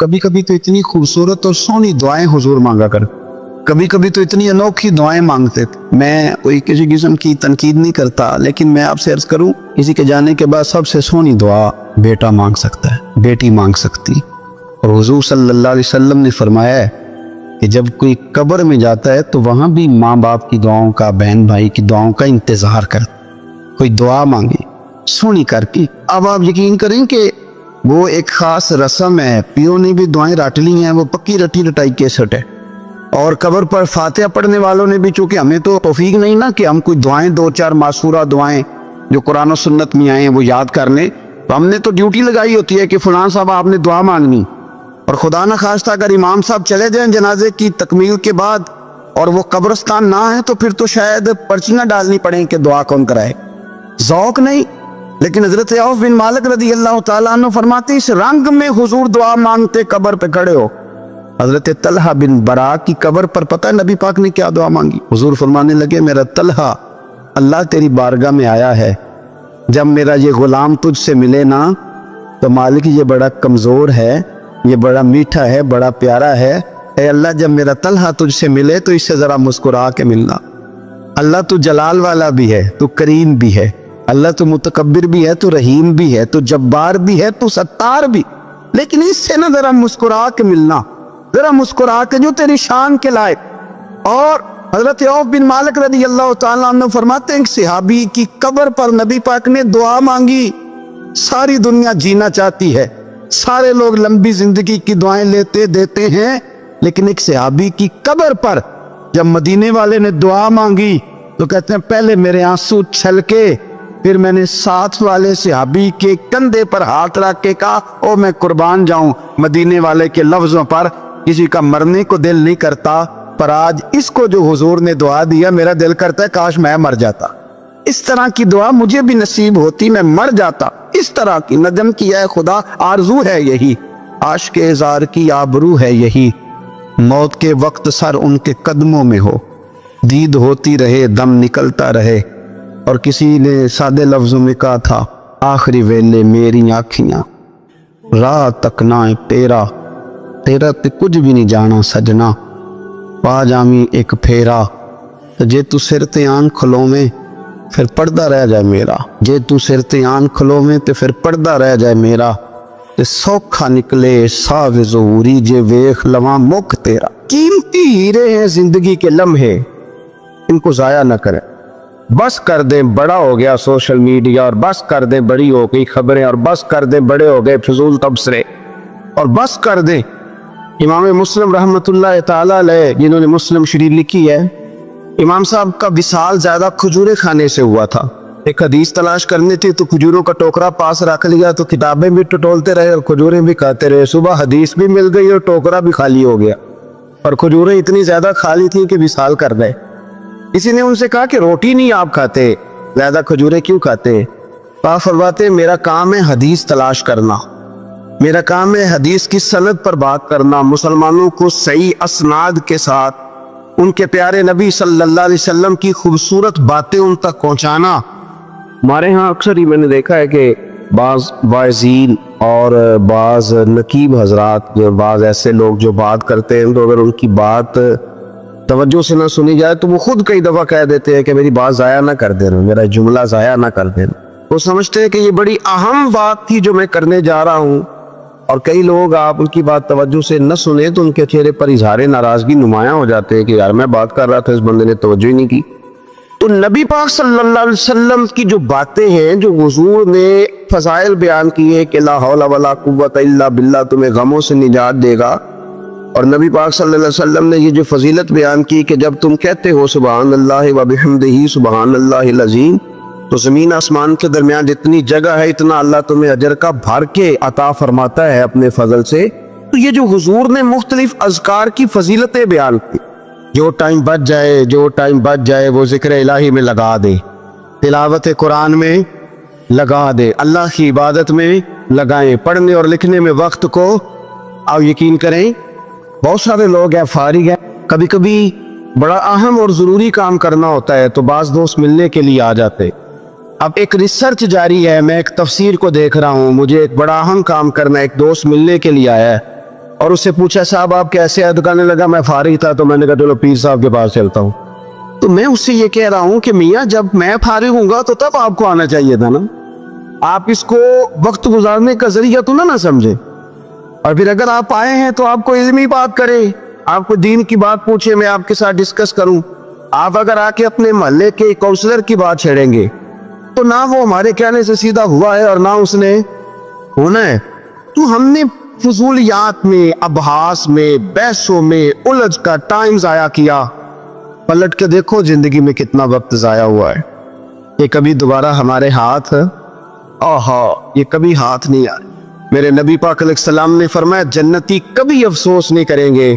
کبھی کبھی تو اتنی خوبصورت اور سونی دعائیں حضور مانگا کر، کبھی کبھی تو اتنی انوکھی دعائیں مانگتے تھے۔ میں کوئی کسی قسم کی تنقید نہیں کرتا، لیکن میں آپ سے عرض کروں، کسی کے جانے کے بعد سب سے سونی دعا بیٹا مانگ سکتا ہے، بیٹی مانگ سکتی۔ اور حضور صلی اللہ علیہ وسلم نے فرمایا ہے کہ جب کوئی قبر میں جاتا ہے تو وہاں بھی ماں باپ کی دعاؤں کا، بہن بھائی کی دعاؤں کا انتظار کر، کوئی دعا مانگی سونی کر کے۔ اب آپ یقین کریں کہ وہ ایک خاص رسم ہے، پیو نے بھی دعائیں رٹ لی ہیں، وہ پکی رٹی رٹائی کیسٹ ہے۔ اور قبر پر فاتحہ پڑھنے والوں نے بھی، چونکہ ہمیں تو توفیق نہیں نا کہ ہم کوئی دعائیں دو چار معصورہ دعائیں جو قرآن و سنت میں آئے ہیں وہ یاد کر لیں، تو ہم نے تو ڈیوٹی لگائی ہوتی ہے کہ فلاں صاحب آپ نے دعا مانگنی۔ اور خدا نہ خواستہ اگر امام صاحب چلے جائیں جنازے کی تکمیل کے بعد اور وہ قبرستان نہ ہے تو پھر تو شاید پرچیاں ڈالنی پڑیں کہ دعا کون کرائے، ذوق نہیں۔ لیکن حضرت عوف بن مالک رضی اللہ تعالیٰ عنہ فرماتے اس رنگ میں حضور دعا مانگتے قبر پہ کھڑے ہو۔ حضرت طلحہ بن برا کی قبر پر پتہ ہے نبی پاک نے کیا دعا مانگی؟ حضور فرمانے لگے میرا طلحہ، اللہ تیری بارگاہ میں آیا ہے، جب میرا یہ غلام تجھ سے ملے نا تو مالک یہ بڑا کمزور ہے، یہ بڑا میٹھا ہے، بڑا پیارا ہے، اے اللہ جب میرا طلحہ تجھ سے ملے تو اس سے ذرا مسکرا کے ملنا۔ اللہ تو جلال والا بھی ہے، تو کریم بھی ہے، اللہ تو متکبر بھی ہے، تو رحیم بھی ہے، تو جبار بھی ہے، تو ستار بھی، لیکن اس سے نہ ذرا مسکرا کے ملنا، ذرا مسکرا کے جو تیری شان کے لائق۔ اور حضرت عوف بن مالک رضی اللہ تعالیٰ عنہ فرماتے ہیں ایک صحابی کی قبر پر نبی پاک نے دعا مانگی۔ ساری دنیا جینا چاہتی ہے، سارے لوگ لمبی زندگی کی دعائیں لیتے دیتے ہیں، لیکن ایک صحابی کی قبر پر جب مدینے والے نے دعا مانگی تو کہتے ہیں پہلے میرے آنسو چھلکے، پھر میں نے ساتھ والے صحابی کے کندھے پر ہاتھ رکھ کے کہا او میں قربان جاؤں مدینے والے کے لفظوں پر، کسی کا مرنے کو دل نہیں کرتا، پر آج اس کو جو حضور نے دعا دیا میرا دل کرتا ہے کاش میں مر جاتا، اس طرح کی دعا مجھے بھی نصیب ہوتی، میں مر جاتا، اس طرح کی ندم کی ہے خدا، آرزو ہے یہی، عاشق اظہار کی آبرو ہے یہی، موت کے وقت سر ان کے قدموں میں ہو، دید ہوتی رہے دم نکلتا رہے۔ اور کسی نے سادے لفظوں میں کہا تھا آخری ویلے میری آنکھیاں راہ تک نہ تیرا، تیرا تے کچھ بھی نہیں جانا سجنا، پا جامی ایک پھیرا، جے تو سر تے آن کھلو میں پھر پردہ رہ جائے میرا، جے تو سر تے آن کھلو میں تے پھر پردہ رہ جائے میرا، تے سوکھا نکلے ساو ظہوری جے ویخ لواں مکھ تیرا۔ قیمتی ہیرے ہیں زندگی کے لمحے، ان کو ضائع نہ کریں، بس کر دیں بڑا ہو گیا سوشل میڈیا، اور بس کر دیں بڑی ہو گئی خبریں، اور بس کر دیں بڑے ہو گئے فضول تبصرے، اور بس کر دیں۔ امام مسلم رحمۃ اللہ تعالیٰ علیہ جنہوں نے مسلم شریف لکھی ہے، امام صاحب کا وصال زیادہ کھجورے کھانے سے ہوا تھا۔ ایک حدیث تلاش کرنی تھی تو کھجوروں کا ٹوکرا پاس رکھ لیا تو کتابیں بھی ٹٹولتے رہے اور کھجوریں بھی کھاتے رہے، صبح حدیث بھی مل گئی اور ٹوکرا بھی خالی ہو گیا، اور کھجوریں اتنی زیادہ کھا لی تھیں کہ وصال کر گئے۔ کسی نے ان سے کہا کہ روٹی نہیں آپ کھاتے، زیادہ کھجوریں کیوں کھاتے؟ آپ فرماتے میرا کام ہے حدیث تلاش کرنا، میرا کام ہے حدیث کی سند پر بات کرنا، مسلمانوں کو صحیح اسناد کے ساتھ ان کے پیارے نبی صلی اللہ علیہ وسلم کی خوبصورت باتیں ان تک پہنچانا۔ ہمارے ہاں اکثر ہی میں نے دیکھا ہے کہ بعض واعظین اور بعض نقیب حضرات، بعض ایسے لوگ جو بات کرتے ہیں تو اگر ان کی بات توجہ سے نہ سنی جائے تو وہ خود کئی دفعہ کہہ دیتے ہیں کہ میری بات ضائع نہ کر دینا، میرا جملہ ضائع نہ کر دینا۔ وہ سمجھتے ہیں کہ یہ بڑی اہم بات تھی جو میں کرنے جا رہا ہوں، اور کئی لوگ آپ ان کی بات توجہ سے نہ سنیں تو ان کے چہرے پر اظہار ناراضگی نمایاں ہو جاتے ہیں کہ یار میں بات کر رہا تھا اس بندے نے توجہ ہی نہیں کی۔ تو نبی پاک صلی اللہ علیہ وسلم کی جو باتیں ہیں، جو حضور نے فضائل بیان کیے کہ لا حول ولا قوت الا باللہ تمہیں غموں سے نجات دے گا، اور نبی پاک صلی اللہ علیہ وسلم نے یہ جو فضیلت بیان کی کہ جب تم کہتے ہو سبحان اللہ و بحمدہ سبحان اللہ العظیم، تو زمین آسمان کے درمیان جتنی جگہ ہے اتنا اللہ تمہیں اجر کا بھر کے عطا فرماتا ہے اپنے فضل سے۔ تو یہ جو حضور نے مختلف اذکار کی فضیلتیں بیان کی، جو ٹائم بچ جائے وہ ذکر الہی میں لگا دے، تلاوت قرآن میں لگا دے، اللہ کی عبادت میں لگائیں، پڑھنے اور لکھنے میں وقت کو آپ یقین کریں بہت سارے لوگ ہیں فارغ ہیں، کبھی کبھی بڑا اہم اور ضروری کام کرنا ہوتا ہے تو بعض دوست ملنے کے لیے آ جاتے۔ اب ایک ریسرچ جاری ہے، میں ایک تفسیر کو دیکھ رہا ہوں، مجھے ایک بڑا اہم کام کرنا ہے، ایک دوست ملنے کے لیے آیا ہے، اور اس سے پوچھا صاحب آپ کیسے ہیں؟ تو کہنے لگا میں فارغ تھا تو میں نے کہا چلو پیر صاحب کے پاس چلتا ہوں. تو میں اس سے یہ کہہ رہا ہوں کہ میاں جب میں فارغ ہوں گا تو تب آپ کو آنا چاہیے تھا نا. آپ اس کو وقت گزارنے کا ذریعہ تو نہ سمجھے. اور پھر اگر آپ آئے ہیں تو آپ کو علمی بات کریں, آپ کو دین کی بات پوچھیں, میں آپ کے ساتھ ڈسکس کروں. آپ اگر آ کے اپنے محلے کے کونسلر کی بات چھیڑیں گے تو نہ وہ ہمارے کہنے سے سیدھا ہوا ہے اور نہ اس نے ہونا ہے. تو ہم نے فضولیات میں, ابحاث میں, بحثوں میں الجھ کا ٹائم ضائع کیا. پلٹ کے دیکھو زندگی میں کتنا وقت ضائع ہوا ہے. یہ کبھی دوبارہ ہمارے ہاتھ یہ کبھی ہاتھ نہیں آئے. میرے نبی پاک علیہ السلام نے فرمایا جنتی کبھی افسوس نہیں کریں گے,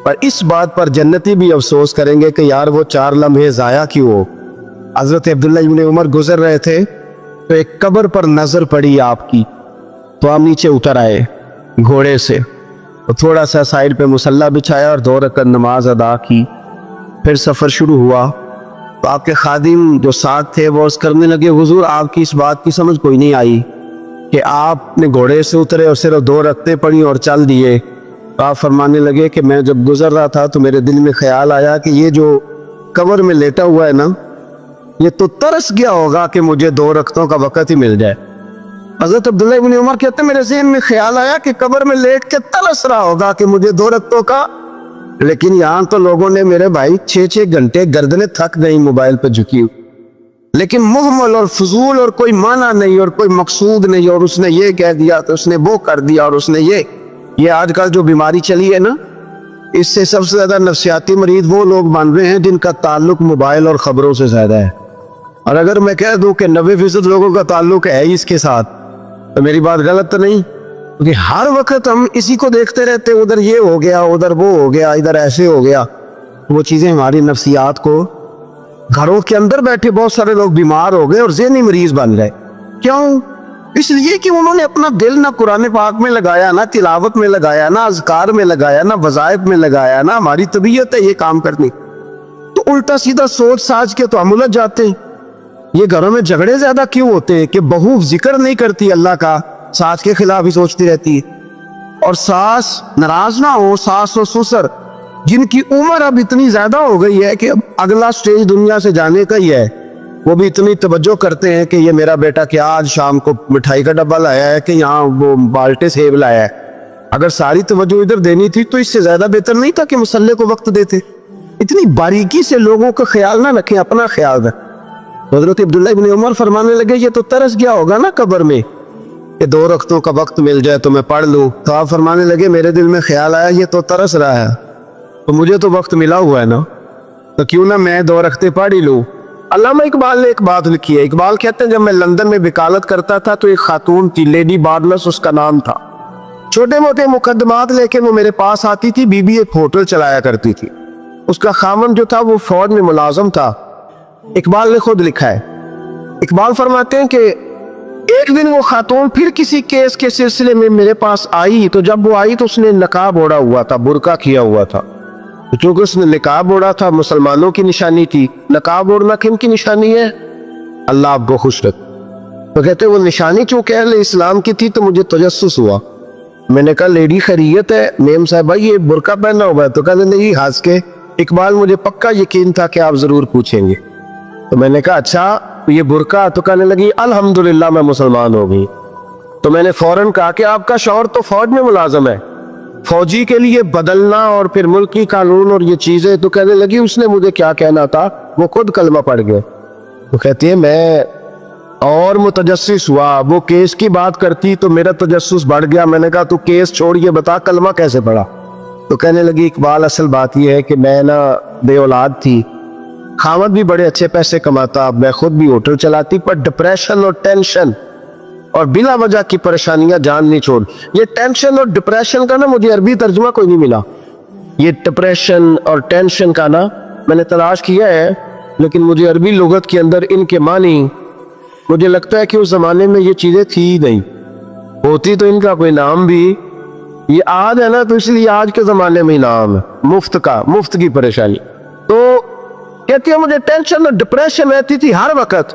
پر اس بات پر جنتی بھی افسوس کریں گے کہ یار وہ 4 لمحے ضائع کیوں ہو. حضرت عبداللہ ابن عمر گزر رہے تھے تو ایک قبر پر نظر پڑی آپ کی, تو آپ نیچے اتر آئے گھوڑے سے, تو تھوڑا سا سائڈ پہ مصلی بچھایا اور 2 رکعت نماز ادا کی. پھر سفر شروع ہوا تو آپ کے خادم جو ساتھ تھے وہ عرض کرنے لگے حضور آپ کی اس بات کی سمجھ کوئی نہیں آئی کہ آپ نے گھوڑے سے اترے اور صرف 2 رکعتیں پڑھی اور چل دیے. آپ فرمانے لگے کہ میں جب گزر رہا تھا تو میرے دل میں خیال آیا کہ یہ جو قبر میں لیٹا ہوا ہے نا, یہ تو ترس گیا ہوگا کہ مجھے 2 رکعتوں کا وقت ہی مل جائے. حضرت عبداللہ ابن عمر کہتے ہیں میرے ذہن میں خیال آیا کہ قبر میں لیٹ کے ترس رہا ہوگا کہ مجھے 2 رکعتوں کا, لیکن یہاں تو لوگوں نے میرے بھائی 6 گھنٹے گردنیں تھک گئی موبائل پہ جھکی, لیکن محمل اور فضول اور کوئی معنی نہیں اور کوئی مقصود نہیں, اور اس نے یہ کہہ دیا تو اس نے وہ کر دیا, اور اس نے یہ آج کل جو بیماری چلی ہے نا, اس سے سب سے زیادہ نفسیاتی مریض وہ لوگ بن رہے ہیں جن کا تعلق موبائل اور خبروں سے زیادہ ہے. اور اگر میں کہہ دوں کہ 90% لوگوں کا تعلق ہے اس کے ساتھ تو میری بات غلط تو نہیں, کیونکہ ہر وقت ہم اسی کو دیکھتے رہتے, ادھر یہ ہو گیا, ادھر وہ ہو گیا, ادھر ایسے ہو گیا. وہ چیزیں ہماری نفسیات کو, گھروں کے اندر بیٹھے بہت سارے لوگ بیمار ہو گئے اور ذہنی مریض بن گئے. کیوں؟ اس لیے کہ انہوں نے اپنا دل نہ قرآن پاک میں لگایا, نہ تلاوت میں لگایا, نہ اذکار میں لگایا, نہ وظائف میں لگایا, نہ ہماری طبیعت ہے یہ کام کرنی. تو الٹا سیدھا سوچ ساچ کے تو ہم الجھ جاتے ہیں. یہ گھروں میں جھگڑے زیادہ کیوں ہوتے ہیں کہ بہو ذکر نہیں کرتی اللہ کا, ساس کے خلاف ہی سوچتی رہتی ہے. اور ساس ناراض نہ ہو, ساس و سسر جن کی عمر اب اتنی زیادہ ہو گئی ہے کہ اب اگلا سٹیج دنیا سے جانے کا ہی ہے, وہ بھی اتنی توجہ کرتے ہیں کہ یہ میرا بیٹا کیا آج شام کو مٹھائی کا ڈبہ لایا ہے کہ یہاں وہ بالٹے سیب لایا ہے. اگر ساری توجہ ادھر دینی تھی تو اس سے زیادہ بہتر نہیں تھا کہ مصلی کو وقت دیتے. اتنی باریکی سے لوگوں کا خیال نہ رکھیں, اپنا خیال رکھیں. حضرت عبداللہ ابن عمر فرمانے لگے یہ تو ترس گیا ہوگا نا قبر میں کہ 2 رکعتوں کا وقت مل جائے تو میں پڑھ لوں. تو آپ فرمانے لگے میرے دل میں خیال آیا یہ تو ترس رہا ہے, تو مجھے تو وقت ملا ہوا ہے نا, تو کیوں نہ میں 2 رکعتیں پڑھ ہی لوں. علامہ اقبال نے ایک بات لکھی ہے. اقبال کہتے ہیں جب میں لندن میں وکالت کرتا تھا تو ایک خاتون تھی, لیڈی بارنس اس کا نام تھا. چھوٹے موٹے مقدمات لے کے وہ میرے پاس آتی تھی. بی بی ایک ہوٹل چلایا کرتی تھی. اس کا خاوند جو تھا وہ فوج میں ملازم تھا. اقبال نے خود لکھا ہے, اقبال فرماتے ہیں کہ ایک دن وہ خاتون پھر کسی کیس کے سلسلے میں میرے پاس آئی, تو جب وہ آئی تو اس نے نقاب اوڑھا ہوا تھا, برقع کیا ہوا تھا. چونکہ اس نے نقاب اوڑھا تھا مسلمانوں کی نشانی تھی. نقاب اوڑھنا کن کی نشانی ہے؟ اللہ آپ کو خوش رکھ. تو کہتے وہ نشانی چونکہ اہل اسلام کی تھی تو مجھے تجسس ہوا. میں نے کہا لیڈی خیریت ہے میم صاحبہ یہ برقع پہنا ہوا ہے؟ تو کہتے نہیں ہنس کے اقبال مجھے پکا یقین تھا کہ آپ ضرور پوچھیں گے. تو میں نے کہا اچھا یہ برقع؟ تو کہنے لگی الحمدللہ میں مسلمان ہو گئی. تو میں نے فوراً کہا کہ آپ کا شوہر تو فوج میں ملازم ہے, فوجی کے لیے بدلنا اور پھر ملکی قانون اور یہ چیزیں. تو کہنے لگی اس نے مجھے کیا کہنا تھا, وہ خود کلمہ پڑھ گئے. تو کہتی ہے میں اور متجسس ہوا, وہ کیس کی بات کرتی تو میرا تجسس بڑھ گیا. میں نے کہا تو کیس چھوڑ یہ بتا کلمہ کیسے پڑھا؟ تو کہنے لگی اقبال اصل بات یہ ہے کہ میں نا بے اولاد تھی, خاوند بھی بڑے اچھے پیسے کماتا, میں خود بھی ہوٹل چلاتی, پر ڈپریشن اور ٹینشن اور بلا وجہ کی پریشانیاں جان نہیں چھوڑ. یہ ٹینشن اور ڈپریشن کا نا مجھے عربی ترجمہ کوئی نہیں ملا. یہ ڈپریشن اور ٹینشن کا نا میں نے تلاش کیا ہے, لیکن مجھے عربی لغت کے اندر ان کے معنی مجھے لگتا ہے کہ اس زمانے میں یہ چیزیں تھی ہی نہیں. ہوتی تو ان کا کوئی نام بھی, یہ آج ہے نا تو اس لیے آج کے زمانے میں ہی نام ہے مفت کا, مفت کی پریشانی. تو کہتی ہے مجھے ٹینشن اور ڈپریشن رہتی تھی ہر وقت.